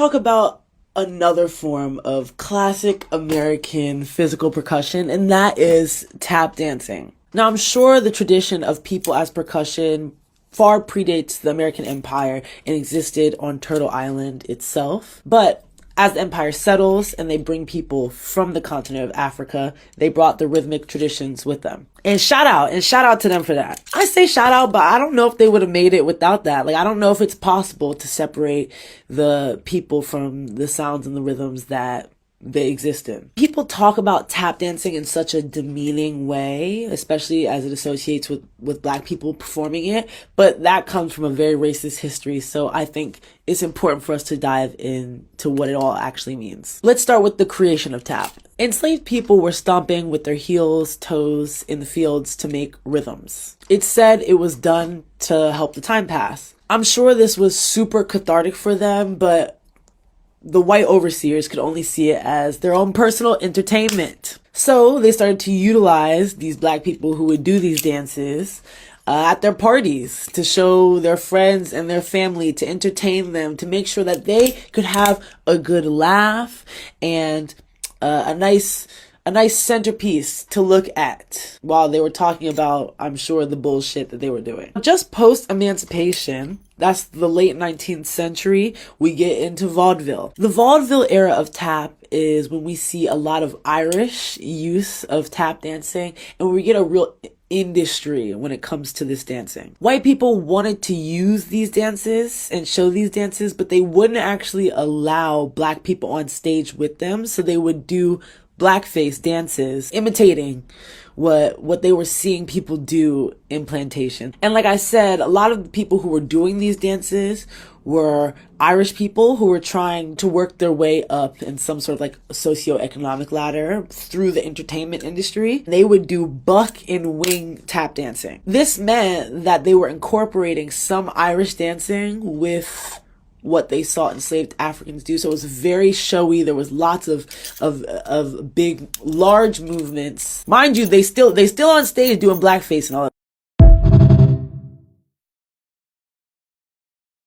Talk about another form of classic American physical percussion, and that is tap dancing. Now, I'm sure the tradition of people as percussion far predates the American Empire and existed on Turtle Island itself. But as the empire settles and they bring people from the continent of Africa, they brought the rhythmic traditions with them. And shout out to them for that. I say shout out, but I don't know if they would have made it without that. Like, I don't know if it's possible to separate the people from the sounds and the rhythms that they exist in. People talk about tap dancing in such a demeaning way, especially as it associates with black people performing it, but that comes from a very racist history, so I think it's important for us to dive into what it all actually means. Let's start with the creation of tap. Enslaved people were stomping with their heels, toes in the fields to make rhythms. It's said it was done to help the time pass. I'm sure this was super cathartic for them, but the white overseers could only see it as their own personal entertainment. So they started to utilize these black people who would do these dances at their parties to show their friends and their family, to entertain them, to make sure that they could have a good laugh and a nice centerpiece to look at while they were talking about, I'm sure, the bullshit that they were doing. Just post-emancipation, that's the late 19th century, we get into vaudeville. The vaudeville era of tap is when we see a lot of Irish use of tap dancing, and we get a real industry when it comes to this dancing. White people wanted to use these dances and show these dances, but they wouldn't actually allow black people on stage with them, so they would do blackface dances, imitating what they were seeing people do in plantation. And like I said, a lot of the people who were doing these dances were Irish people who were trying to work their way up in some sort of like socioeconomic ladder through the entertainment industry. They would do buck and wing tap dancing. This meant that they were incorporating some Irish dancing with what they saw enslaved Africans do. So it was very showy. There was lots of big, large movements. Mind you, they still on stage doing blackface and all that.